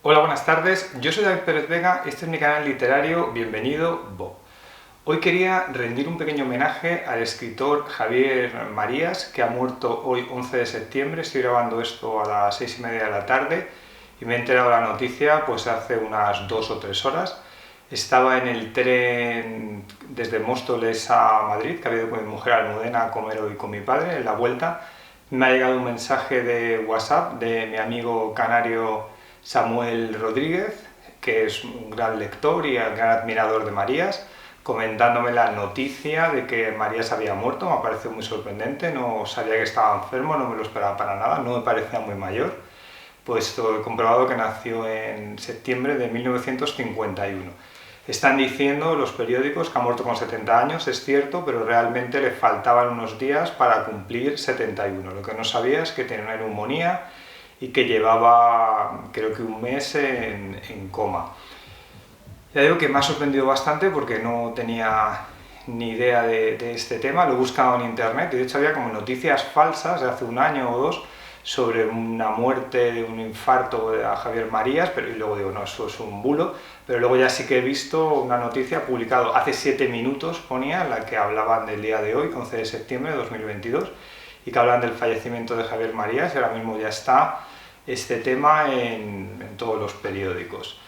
Hola, buenas tardes. Yo soy David Pérez Vega, este es mi canal literario Bienvenido Bo. Hoy quería rendir un pequeño homenaje al escritor Javier Marías, que ha muerto hoy 11 de septiembre. Estoy grabando esto a las 6:30 de la tarde y me he enterado de la noticia pues hace unas 2 o 3 horas. Estaba en el tren desde Móstoles a Madrid, que había ido con mi mujer a Almudena a comer hoy con mi padre. En la vuelta me ha llegado un mensaje de WhatsApp de mi amigo canario Samuel Rodríguez, que es un gran lector y un gran admirador de Marías, comentándome la noticia de que Marías había muerto. Me pareció muy sorprendente, no sabía que estaba enfermo, no me lo esperaba para nada, no me parecía muy mayor, puesto he comprobado que nació en septiembre de 1951. Están diciendo los periódicos que ha muerto con 70 años, es cierto, pero realmente le faltaban unos días para cumplir 71. Lo que no sabía es que tenía una neumonía y que llevaba creo que un mes en coma. Ya digo que me ha sorprendido bastante porque no tenía ni idea de este tema, lo he buscado en internet y de hecho había como noticias falsas de hace un año o dos sobre una muerte de un infarto de Javier Marías, pero y luego digo, no, eso es un bulo, pero luego ya sí que he visto una noticia publicada hace 7 minutos, ponía, en la que hablaban del día de hoy, 11 de septiembre de 2022, y que hablan del fallecimiento de Javier Marías, y ahora mismo ya está este tema en todos los periódicos.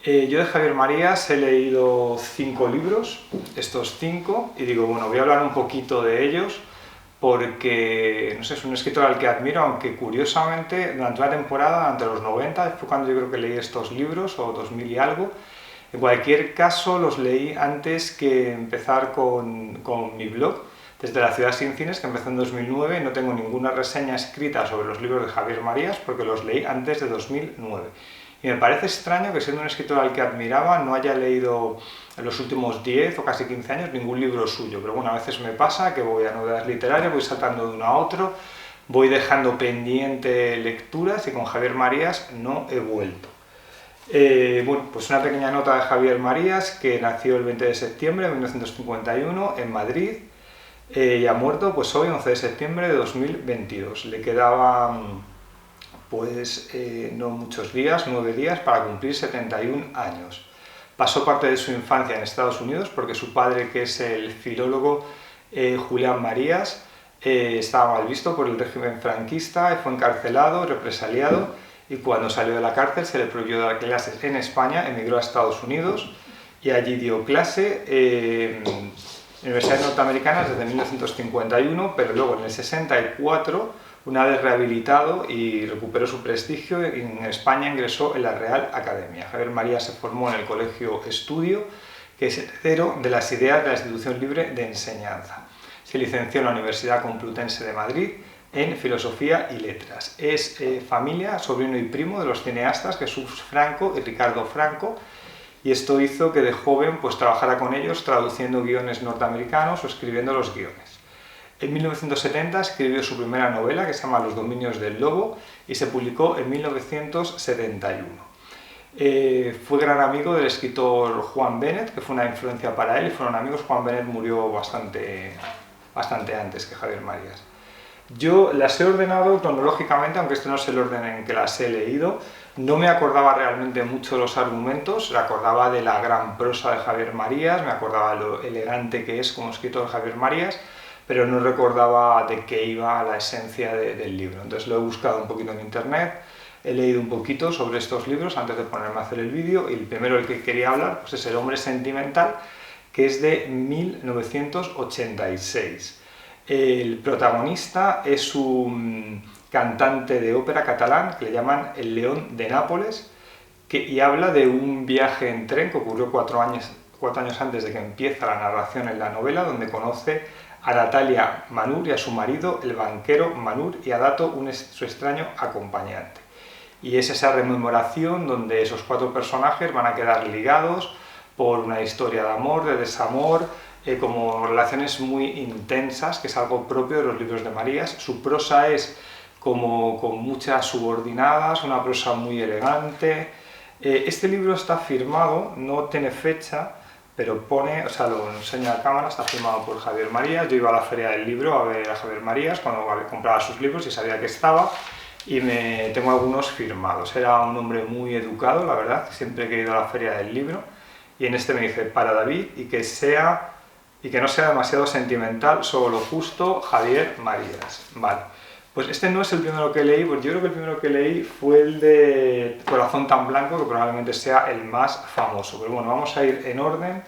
Yo de Javier Marías he leído 5 libros, estos 5, y digo, bueno, voy a hablar un poquito de ellos, porque, no sé, es un escritor al que admiro, aunque curiosamente durante una temporada, durante los 90, fue cuando yo creo que leí estos libros, o 2000 y algo. En cualquier caso, los leí antes que empezar con mi blog, desde la ciudad sin cines, que empezó en 2009. No tengo ninguna reseña escrita sobre los libros de Javier Marías, porque los leí antes de 2009. Y me parece extraño que, siendo un escritor al que admiraba, no haya leído en los últimos 10 o casi 15 años ningún libro suyo. Pero bueno, a veces me pasa que voy a novedades literarias, voy saltando de uno a otro, voy dejando pendiente lecturas y con Javier Marías no he vuelto. Bueno, pues una pequeña nota de Javier Marías, que nació el 20 de septiembre de 1951 en Madrid y ha muerto pues hoy, 11 de septiembre de 2022. Le quedaban no muchos días, 9 días, para cumplir 71 años. Pasó parte de su infancia en Estados Unidos porque su padre, que es el filólogo Julián Marías, estaba mal visto por el régimen franquista, fue encarcelado, represaliado, y cuando salió de la cárcel se le prohibió dar clases en España, emigró a Estados Unidos y allí dio clase en universidades norteamericanas desde 1951, pero luego en el 64, una vez rehabilitado y recuperó su prestigio, en España ingresó en la Real Academia. Javier Marías se formó en el Colegio Estudio, que es heredero de las ideas de la Institución Libre de Enseñanza. Se licenció en la Universidad Complutense de Madrid en Filosofía y Letras. Es familia, sobrino y primo de los cineastas Jesús Franco y Ricardo Franco, y esto hizo que de joven pues trabajara con ellos traduciendo guiones norteamericanos o escribiendo los guiones. En 1970 escribió su primera novela, que se llama Los dominios del lobo, y se publicó en 1971. Fue gran amigo del escritor Juan Benet, que fue una influencia para él, y fueron amigos. Juan Benet murió bastante antes que Javier Marías. Yo las he ordenado cronológicamente, aunque este no es el orden en que las he leído. No me acordaba realmente mucho de los argumentos, me acordaba de la gran prosa de Javier Marías, me acordaba lo elegante que es como escritor Javier Marías, pero no recordaba de qué iba la esencia del libro. Entonces lo he buscado un poquito en internet, he leído un poquito sobre estos libros antes de ponerme a hacer el vídeo, y el primero del que quería hablar pues es El hombre sentimental, que es de 1986. El protagonista es un cantante de ópera catalán que le llaman el León de Nápoles, y habla de un viaje en tren que ocurrió 4 años antes de que empiece la narración en la novela, donde conoce a Natalia Manur y a su marido, el banquero Manur, y a Dato, su extraño acompañante. Y es esa rememoración donde esos 4 personajes van a quedar ligados por una historia de amor, de desamor, como relaciones muy intensas, que es algo propio de los libros de Marías. Su prosa es como con muchas subordinadas, una prosa muy elegante. Este libro está firmado, no tiene fecha, pero pone, o sea, lo enseña a cámara, está firmado por Javier Marías. Yo iba a la feria del libro a ver a Javier Marías cuando compraba sus libros y sabía que estaba. y tengo algunos firmados. Era un hombre muy educado, la verdad, siempre he ido a la feria del libro, y en este me dice, para David, y que no sea demasiado sentimental, solo lo justo, Javier Marías. Vale, pues este no es el primero que leí, pues yo creo que el primero que leí fue el de Corazón tan blanco, que probablemente sea el más famoso. Pero bueno, vamos a ir en orden.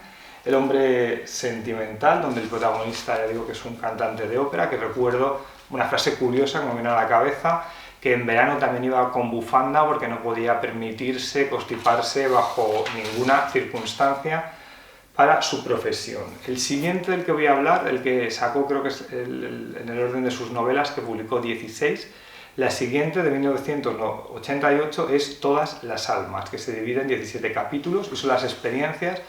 El hombre sentimental, donde el protagonista, ya digo que es un cantante de ópera, que recuerdo una frase curiosa que me viene a la cabeza, que en verano también iba con bufanda porque no podía permitirse constiparse bajo ninguna circunstancia para su profesión. El siguiente del que voy a hablar, el que sacó, creo que es en el orden de sus novelas, que publicó 16, la siguiente, de 1988, es Todas las almas, que se divide en 17 capítulos y son las experiencias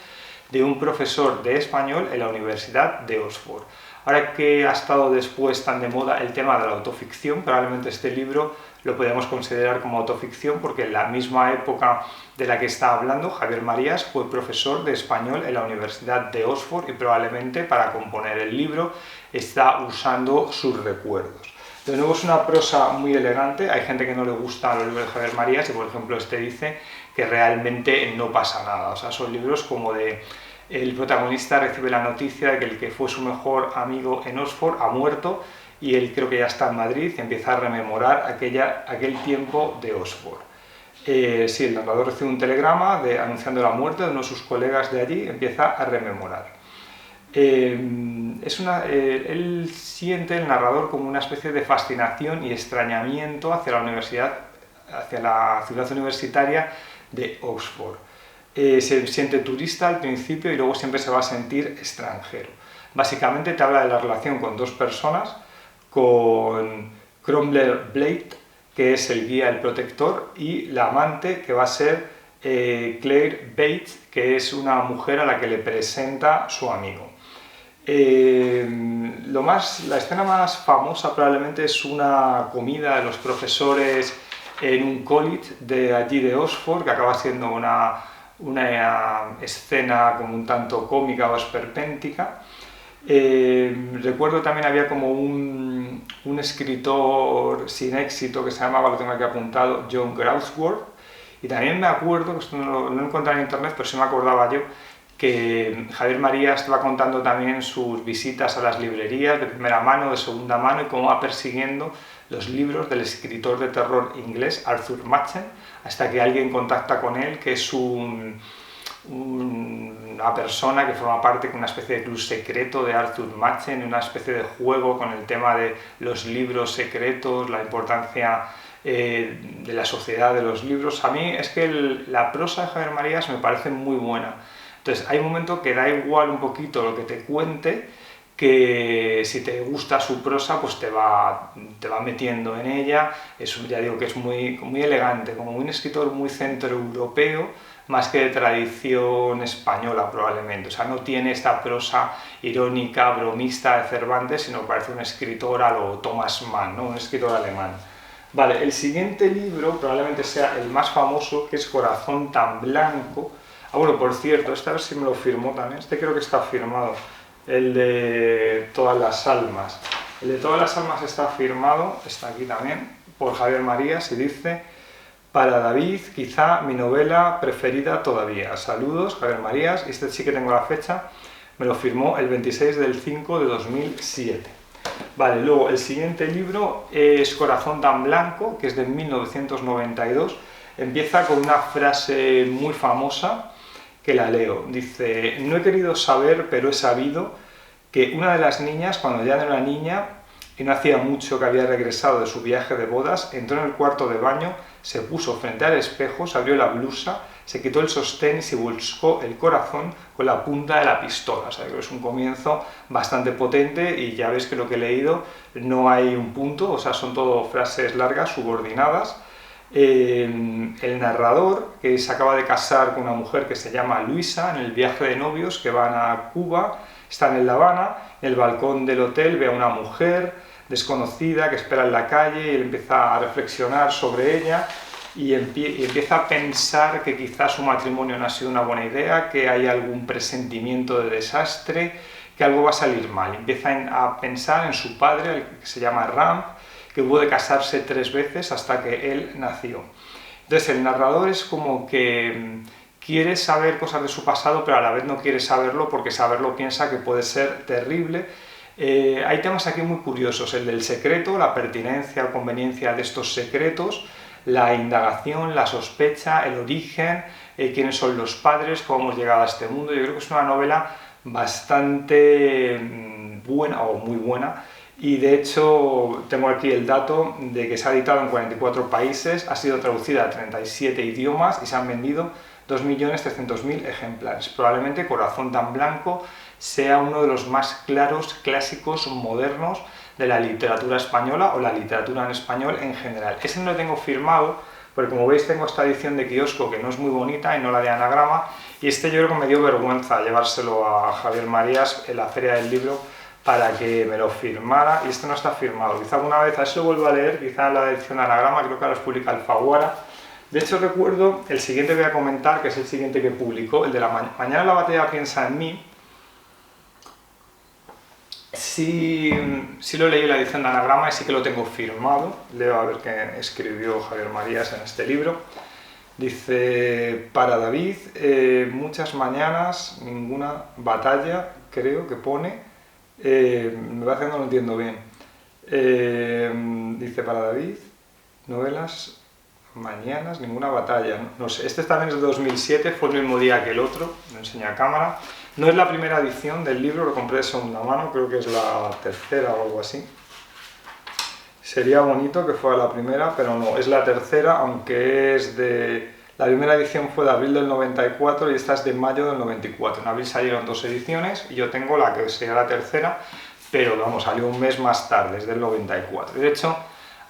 de un profesor de español en la Universidad de Oxford. Ahora que ha estado después tan de moda el tema de la autoficción, probablemente este libro lo podemos considerar como autoficción porque en la misma época de la que está hablando, Javier Marías fue profesor de español en la Universidad de Oxford y probablemente para componer el libro está usando sus recuerdos. De nuevo es una prosa muy elegante, hay gente que no le gusta los libros de Javier Marías y por ejemplo este dice que realmente no pasa nada, o sea, son libros como de el protagonista recibe la noticia de que el que fue su mejor amigo en Oxford ha muerto y él creo que ya está en Madrid y empieza a rememorar aquel tiempo de Oxford. Sí, el narrador recibe un telegrama anunciando la muerte de uno de sus colegas de allí y empieza a rememorar. Él siente, el narrador, como una especie de fascinación y extrañamiento hacia la universidad, hacia la ciudad universitaria de Oxford. Se siente turista al principio y luego siempre se va a sentir extranjero. Básicamente te habla de la relación con dos personas, con Cromwell Blade, que es el guía, el protector, y la amante, que va a ser Claire Bates, que es una mujer a la que le presenta su amigo. La escena más famosa probablemente es una comida de los profesores en un college de allí de Oxford, que acaba siendo una escena como un tanto cómica o esperpéntica. Recuerdo también había como un escritor sin éxito que se llamaba, lo tengo aquí apuntado, John Grawsworth, y también me acuerdo, esto no lo encontré en internet, pero sí me acordaba yo, que Javier Marías estaba contando también sus visitas a las librerías de primera mano, de segunda mano, y cómo va persiguiendo los libros del escritor de terror inglés Arthur Machen, hasta que alguien contacta con él, que es una persona que forma parte de una especie de club secreto de Arthur Machen, una especie de juego con el tema de los libros secretos, la importancia de la sociedad de los libros. A mí es que la prosa de Javier Marías me parece muy buena. Entonces hay un momento que da igual un poquito lo que te cuente, que si te gusta su prosa, pues te va metiendo en ella. Ya digo que es muy, muy elegante, como un escritor muy centroeuropeo, más que de tradición española probablemente. O sea, no tiene esta prosa irónica, bromista de Cervantes, sino que parece un escritor a lo Thomas Mann, ¿no? Un escritor alemán. Vale, el siguiente libro probablemente sea el más famoso, que es Corazón tan blanco. Ah, bueno, por cierto, a ver si me lo firmó también. Este creo que está firmado. El de Todas las almas. El de Todas las almas está firmado, está aquí también, por Javier Marías y dice: para David, quizá mi novela preferida todavía. Saludos, Javier Marías. Este sí que tengo la fecha. Me lo firmó el 26 del 5 de 2007. Vale, luego el siguiente libro es Corazón tan blanco, que es de 1992. Empieza con una frase muy famosa, que la leo. Dice: no he querido saber, pero he sabido que una de las niñas, cuando ya era una niña y no hacía mucho que había regresado de su viaje de bodas, entró en el cuarto de baño, se puso frente al espejo, se abrió la blusa, se quitó el sostén y se buscó el corazón con la punta de la pistola. O sea, que es un comienzo bastante potente y ya veis que lo que he leído no hay un punto, o sea, son todo frases largas, subordinadas. El narrador, que se acaba de casar con una mujer que se llama Luisa, en el viaje de novios que van a Cuba, están en La Habana, en el balcón del hotel ve a una mujer desconocida que espera en la calle y él empieza a reflexionar sobre ella y empieza a pensar que quizás su matrimonio no ha sido una buena idea, que hay algún presentimiento de desastre, que algo va a salir mal. Empieza a pensar en su padre, que se llama Ram, que hubo de casarse 3 veces hasta que él nació. Entonces el narrador es como que quiere saber cosas de su pasado, pero a la vez no quiere saberlo porque saberlo piensa que puede ser terrible. Hay temas aquí muy curiosos, el del secreto, la pertinencia o conveniencia de estos secretos, la indagación, la sospecha, el origen, quiénes son los padres, cómo hemos llegado a este mundo. Yo creo que es una novela bastante buena o muy buena, y de hecho tengo aquí el dato de que se ha editado en 44 países, ha sido traducida a 37 idiomas y se han vendido 2.300.000 ejemplares. Probablemente Corazón tan blanco sea uno de los más claros clásicos modernos de la literatura española o la literatura en español en general. Ese no lo tengo firmado, porque como veis tengo esta edición de kiosco que no es muy bonita y no la de anagrama, y este yo creo que me dio vergüenza llevárselo a Javier Marías en la Feria del Libro para que me lo firmara, y este no está firmado. Quizá alguna vez, a eso lo vuelvo a leer, quizá en la edición de anagrama, creo que ahora los publica Alfaguara. De hecho recuerdo el siguiente que voy a comentar, que es el siguiente que publicó, el de Mañana la batalla piensa en mí. Sí lo leí en la edición de anagrama y sí que lo tengo firmado. Leo a ver qué escribió Javier Marías en este libro. Dice, para David, muchas mañanas, ninguna batalla, creo que pone. Me va haciendo, no entiendo bien. Dice, para David, novelas, mañanas, ninguna batalla. No sé, este también es de 2007, fue el mismo día que el otro, lo enseño a cámara. No es la primera edición del libro, lo compré de segunda mano, creo que es la tercera o algo así. Sería bonito que fuera la primera, pero no, es la tercera, aunque es de... La primera edición fue de abril del 94 y esta es de mayo del 94. En abril salieron 2 ediciones y yo tengo la que sería la tercera, pero vamos, salió un mes más tarde, es del 94. De hecho,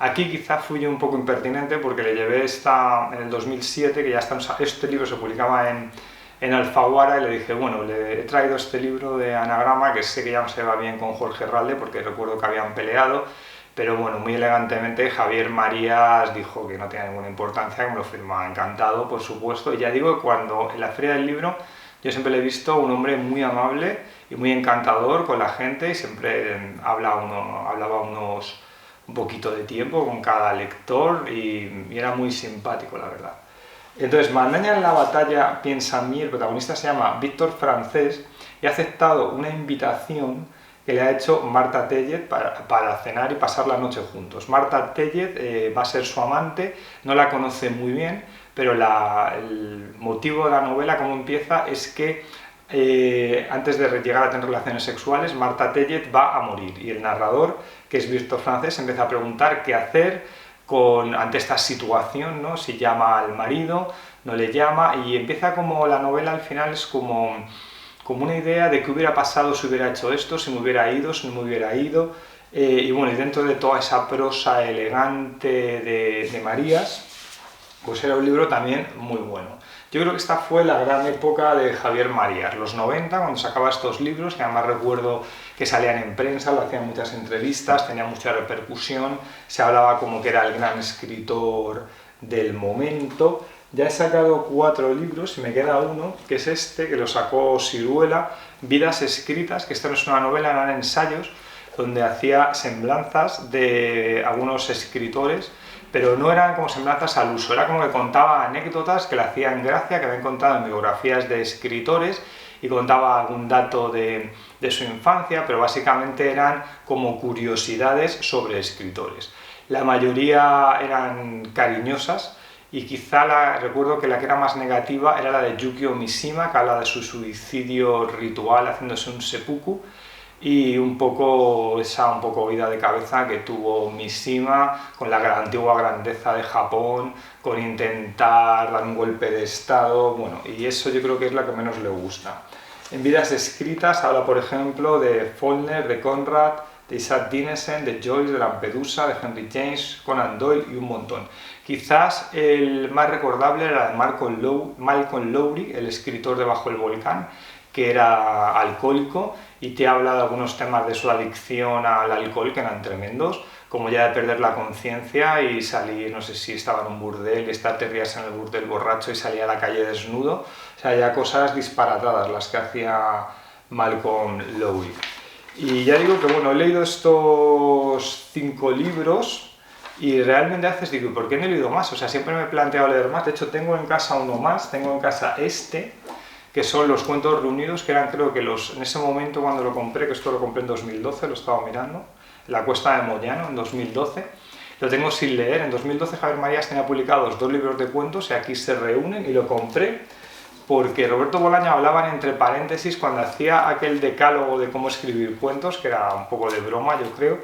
aquí quizá fui yo un poco impertinente porque le llevé esta en el 2007, que ya está, este libro se publicaba en Alfaguara, y le dije, bueno, le he traído este libro de anagrama, que sé que ya no se va bien con Jorge Herralde porque recuerdo que habían peleado, pero bueno, muy elegantemente Javier Marías dijo que no tenía ninguna importancia, que me lo firmaba encantado, por supuesto. Y ya digo que cuando en la Feria del Libro yo siempre le he visto un hombre muy amable y muy encantador con la gente, y siempre hablaba un poquito de tiempo con cada lector y era muy simpático, la verdad. Entonces, Mañana en la batalla piensa en mí, el protagonista se llama Víctor Francés y ha aceptado una invitación que le ha hecho Marta Tellez para cenar y pasar la noche juntos. Marta Tellez va a ser su amante, no la conoce muy bien, pero el motivo de la novela, cómo empieza, es que antes de llegar a tener relaciones sexuales, Marta Tellez va a morir, y el narrador, que es Víctor Francés, empieza a preguntar qué hacer ante esta situación, ¿no? Si llama al marido, no le llama, y empieza como la novela al final es como una idea de qué hubiera pasado si hubiera hecho esto, si me hubiera ido, si no me hubiera ido, y bueno, y dentro de toda esa prosa elegante de Marías, pues era un libro también muy bueno. Yo creo que esta fue la gran época de Javier Marías, los 90, cuando sacaba estos libros, que además recuerdo que salían en prensa, lo hacían muchas entrevistas, tenía mucha repercusión, se hablaba como que era el gran escritor del momento. Ya he sacado 4 libros y me queda uno, que es este, que lo sacó Siruela, Vidas escritas, que esta no es una novela, eran ensayos, donde hacía semblanzas de algunos escritores, pero no eran como semblanzas al uso, era como que contaba anécdotas que le hacían gracia, que habían contado en biografías de escritores, y contaba algún dato de su infancia, pero básicamente eran como curiosidades sobre escritores. La mayoría eran cariñosas, y quizá recuerdo que la que era más negativa era la de Yukio Mishima, que habla de su suicidio ritual haciéndose un seppuku, y un poco esa vida de cabeza que tuvo Mishima con la antigua grandeza de Japón, con intentar dar un golpe de estado, bueno, y eso yo creo que es la que menos le gusta. En Vidas escritas habla, por ejemplo, de Faulkner, de Conrad, de Isaac Dinesen, de Joyce, de Lampedusa, de Henry James, Conan Doyle y un montón. Quizás el más recordable era de Malcolm Lowry, el escritor de Bajo el volcán, que era alcohólico y te habla de algunos temas de su adicción al alcohol que eran tremendos, como ya de perder la conciencia y salir, no sé si estaba en un burdel y estar 3 días en el burdel borracho y salir a la calle desnudo, o sea, ya cosas disparatadas las que hacía Malcolm Lowry. Y ya digo que bueno, he leído estos 5 libros, Y realmente a veces digo, ¿por qué no he leído más? O sea, siempre me he planteado leer más. De hecho, tengo en casa uno más, tengo en casa este, que son los cuentos reunidos, que eran creo que en ese momento cuando lo compré, que esto lo compré en 2012, lo estaba mirando, La Cuesta de Moyano, en 2012. Lo tengo sin leer. En 2012 Javier Marías tenía publicados 2 libros de cuentos y aquí se reúnen, y lo compré porque Roberto Bolaño hablaba entre paréntesis cuando hacía aquel decálogo de cómo escribir cuentos, que era un poco de broma, yo creo,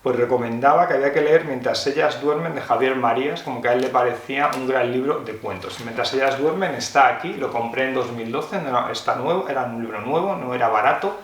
pues recomendaba que había que leer Mientras ellas duermen, de Javier Marías, como que a él le parecía un gran libro de cuentos. Mientras ellas duermen está aquí, lo compré en 2012, no, está nuevo, era un libro nuevo, no era barato,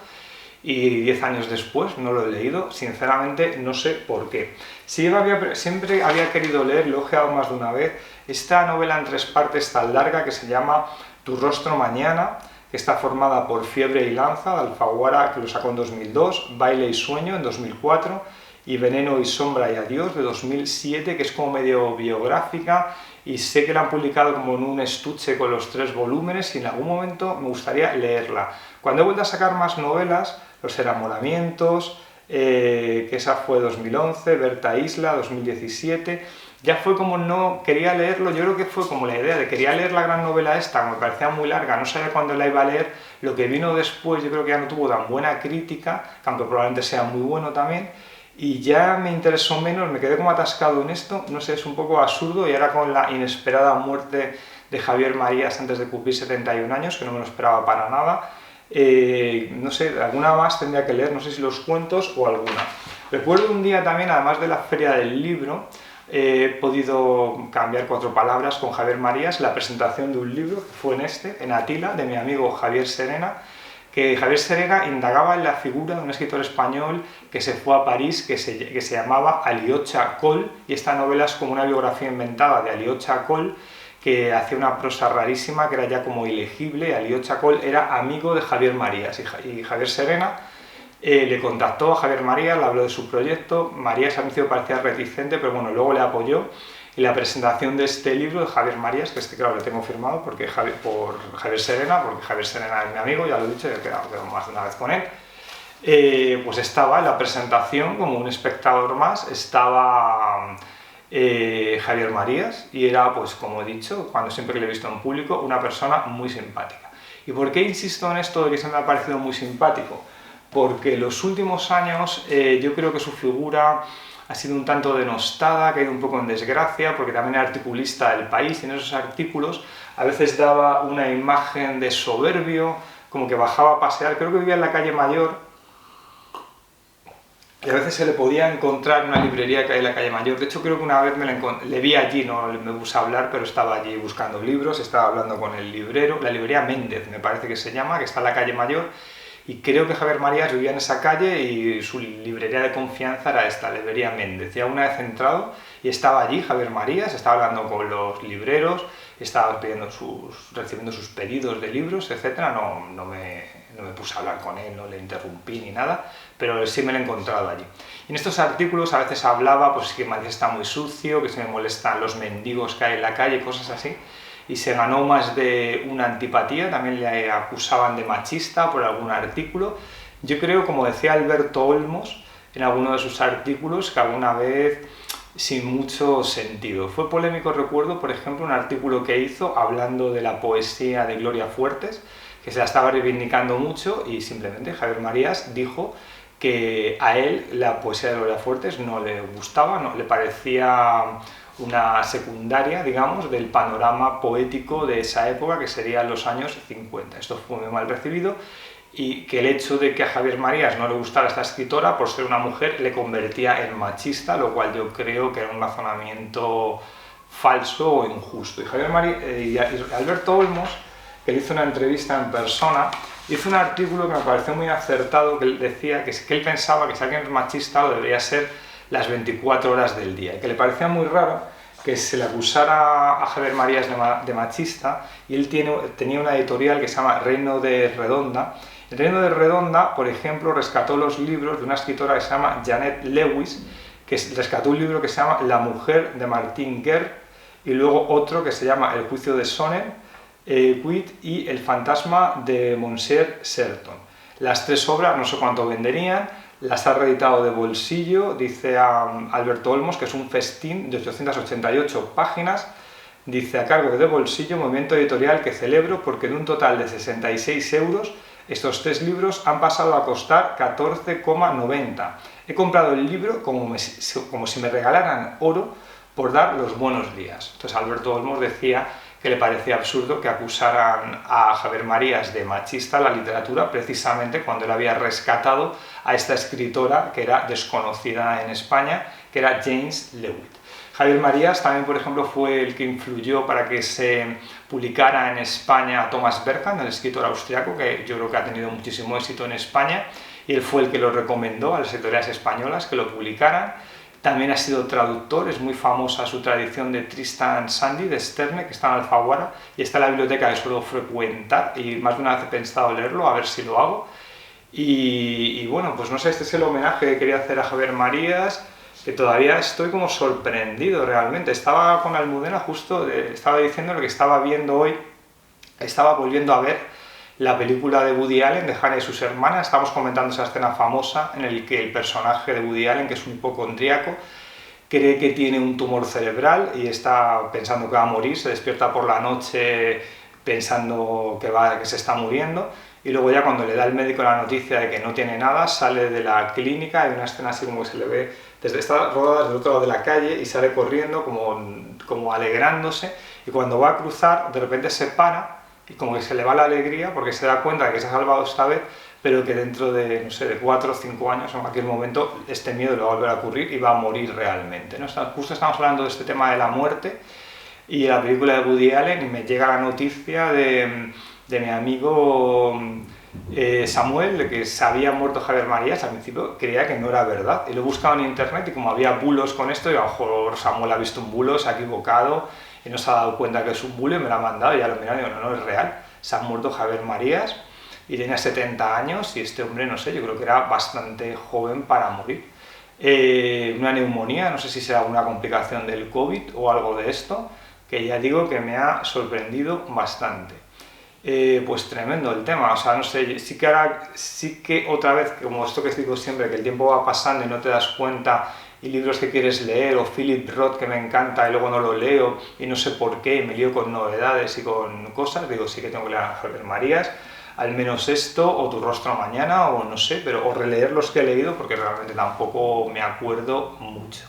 y 10 años después no lo he leído, sinceramente no sé por qué. Siempre había querido leer, lo he ojeado más de una vez, esta novela en 3 partes tan larga que se llama Tu rostro mañana, que está formada por Fiebre y lanza, de Alfaguara, que lo sacó en 2002, Baile y sueño, en 2004, y Veneno y sombra y adiós, de 2007, que es como medio biográfica, y sé que la han publicado como en un estuche con los 3 volúmenes, y en algún momento me gustaría leerla. Cuando he vuelto a sacar más novelas, Los enamoramientos, que esa fue 2011, Berta Isla, 2017, ya fue como no quería leerlo. Yo creo que fue como la idea de quería leer la gran novela esta, me parecía muy larga, no sabía cuándo la iba a leer. Lo que vino después yo creo que ya no tuvo tan buena crítica, aunque probablemente sea muy bueno también, y ya me interesó menos, me quedé como atascado en esto, no sé, es un poco absurdo. Y ahora con la inesperada muerte de Javier Marías antes de cumplir 71 años, que no me lo esperaba para nada, no sé, alguna más tendría que leer, no sé si los cuentos o alguna. Recuerdo un día también, además de la Feria del Libro, he podido cambiar 4 palabras con Javier Marías, la presentación de un libro, que fue en Atila, de mi amigo Javier Serena, que Javier Serena indagaba en la figura de un escritor español que se fue a París, que se llamaba Alyosha Kol, y esta novela es como una biografía inventada de Alyosha Kol, que hacía una prosa rarísima, que era ya como ilegible. Alyosha Kol era amigo de Javier Marías, y Javier Serena le contactó a Javier Marías, le habló de su proyecto. Marías al principio parecía reticente, pero bueno, luego le apoyó. Y la presentación de este libro de Javier Marías, que claro, lo tengo firmado por Javier Serena, porque Javier Serena es mi amigo, ya lo he dicho, yo he quedado más de una vez con él, pues estaba en la presentación como un espectador más, estaba Javier Marías, y era, pues como he dicho, cuando siempre le he visto en público, una persona muy simpática. ¿Y por qué insisto en esto de que se me ha parecido muy simpático? Porque en los últimos años yo creo que su figura ha sido un tanto denostada, ha caído un poco en desgracia, porque también era articulista del País, y en esos artículos a veces daba una imagen de soberbio, como que bajaba a pasear. Creo que vivía en la calle Mayor, y a veces se le podía encontrar en una librería que hay en la calle Mayor. De hecho, creo que una vez le vi allí, no me puse a hablar, pero estaba allí buscando libros, estaba hablando con el librero, la librería Méndez, me parece que se llama, que está en la calle Mayor, y creo que Javier Marías vivía en esa calle y su librería de confianza era esta, la librería Méndez. Ya una vez entrado y estaba allí Javier Marías, estaba hablando con los libreros, estaba recibiendo sus pedidos de libros, etc. No me puse a hablar con él, no le interrumpí ni nada, pero sí me lo he encontrado allí. Y en estos artículos a veces hablaba pues que Marías está muy sucio, que se me molestan los mendigos que hay en la calle, cosas así. Y se ganó más de una antipatía, también le acusaban de machista por algún artículo. Yo creo, como decía Alberto Olmos en alguno de sus artículos, que alguna vez sin mucho sentido. Fue polémico, recuerdo, por ejemplo, un artículo que hizo hablando de la poesía de Gloria Fuertes, que se la estaba reivindicando mucho, y simplemente Javier Marías dijo que a él la poesía de Gloria Fuertes no le gustaba, no le parecía una secundaria, digamos, del panorama poético de esa época, que serían los años 50. Esto fue muy mal recibido, y que el hecho de que a Javier Marías no le gustara esta escritora por ser una mujer le convertía en machista, lo cual yo creo que era un razonamiento falso o injusto. Y Alberto Olmos, que le hizo una entrevista en persona, hizo un artículo que me pareció muy acertado, que él decía que él pensaba que si alguien es machista lo debería ser las 24 horas del día, y que le parecía muy raro que se le acusara a Javier Marías de machista, y él tenía una editorial que se llama Reino de Redonda. El Reino de Redonda, por ejemplo, rescató los libros de una escritora que se llama Janet Lewis, que rescató un libro que se llama La mujer, de Martin Guerre, y luego otro que se llama El juicio de Sonnen, y El fantasma de Monsieur Serton. Las 3 obras no sé cuánto venderían. las ha reeditado de bolsillo, dice Alberto Olmos, que es un festín de 888 páginas, dice a cargo de bolsillo, movimiento editorial que celebro porque de un total de 66 euros, estos 3 libros han pasado a costar 14,90. He comprado el libro como si me regalaran oro por dar los buenos días. Entonces Alberto Olmos decía que le parecía absurdo que acusaran a Javier Marías de machista en la literatura precisamente cuando él había rescatado a esta escritora que era desconocida en España, que era James Lewitt. Javier Marías también, por ejemplo, fue el que influyó para que se publicara en España a Thomas Berkan, el escritor austriaco, que yo creo que ha tenido muchísimo éxito en España, y él fue el que lo recomendó a las editoriales españolas que lo publicaran. También ha sido traductor, es muy famosa su tradición de Tristan Shandy, de Sterne, que está en Alfaguara, y está en la biblioteca que suelo frecuentar, y más de una vez he pensado leerlo, a ver si lo hago. Y bueno, pues no sé, este es el homenaje que quería hacer a Javier Marías, que todavía estoy como sorprendido realmente. Estaba con Almudena justo, estaba diciendo lo que estaba viendo hoy, estaba volviendo a ver la película de Woody Allen, de Hannah y sus hermanas. Estamos comentando esa escena famosa en la que el personaje de Woody Allen, que es un hipocondríaco, cree que tiene un tumor cerebral y está pensando que va a morir, se despierta por la noche pensando que se está muriendo, y luego ya cuando le da el médico la noticia de que no tiene nada, sale de la clínica. Hay una escena así como que se le ve está rodada desde el otro lado de la calle y sale corriendo como alegrándose, y cuando va a cruzar de repente se para y como que se le va la alegría porque se da cuenta de que se ha salvado esta vez, pero que dentro de, no sé, de 4 o 5 años o en cualquier momento este miedo le va a volver a ocurrir y va a morir realmente, ¿no? Justo estamos hablando de este tema de la muerte y la película de Woody Allen, y me llega la noticia de mi amigo Samuel, de que se había muerto Javier Marías. Al principio creía que no era verdad y lo he buscado en internet, y como había bulos con esto, y a lo mejor Samuel ha visto un bulo, se ha equivocado y no se ha dado cuenta que es un bulo y me lo ha mandado, y ya lo mirado y digo, no, no es real, se ha muerto Javier Marías y tenía 70 años y este hombre, no sé, yo creo que era bastante joven para morir. Una neumonía, no sé si será una complicación del COVID o algo de esto, que ya digo que me ha sorprendido bastante. Pues tremendo el tema, o sea, no sé, sí que otra vez, como esto que digo siempre, que el tiempo va pasando y no te das cuenta, y libros que quieres leer, o Philip Roth que me encanta y luego no lo leo y no sé por qué, y me lío con novedades y con cosas, digo, sí que tengo que leer a Javier Marías, al menos esto, o Tu rostro mañana, o no sé, pero o releer los que he leído porque realmente tampoco me acuerdo mucho.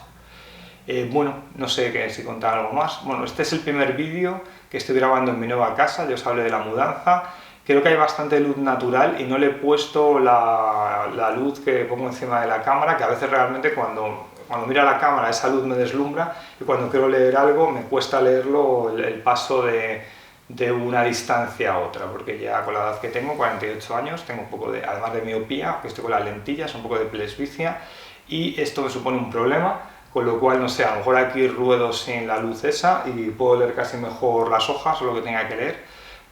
Bueno, no sé si contar algo más. Bueno, este es el primer vídeo que estoy grabando en mi nueva casa, yo os hablé de la mudanza. Creo que hay bastante luz natural y no le he puesto la luz que pongo encima de la cámara, que a veces realmente cuando miro a la cámara esa luz me deslumbra, y cuando quiero leer algo me cuesta leerlo el paso de una distancia a otra, porque ya con la edad que tengo, 48 años, tengo un poco además de miopía, que estoy con las lentillas, un poco de presbicia, y esto me supone un problema. Con lo cual, no sé, a lo mejor aquí ruedo sin la luz esa y puedo leer casi mejor las hojas o lo que tenga que leer,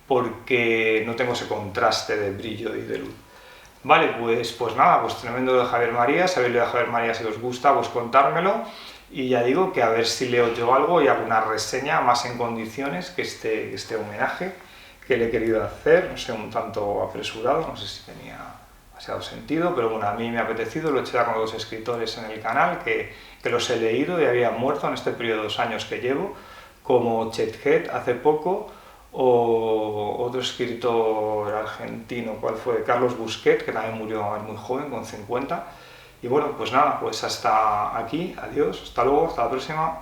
porque no tengo ese contraste de brillo y de luz. Vale, pues nada, pues tremendo de Javier Marías. Si habéis leído a Javier Marías, si os gusta, pues contármelo. Y ya digo que a ver si leo yo algo y hago una reseña más en condiciones que este homenaje que le he querido hacer, no sé, un tanto apresurado, no sé si tenía demasiado sentido, pero bueno, a mí me ha apetecido, lo he hecho ya con 2 escritores en el canal que los he leído y habían muerto en este periodo de 2 años que llevo, como Chet Head hace poco, o otro escritor argentino, ¿cuál fue? Carlos Busquet, que también murió muy joven, con 50. Y bueno, pues nada, pues hasta aquí, adiós, hasta luego, hasta la próxima.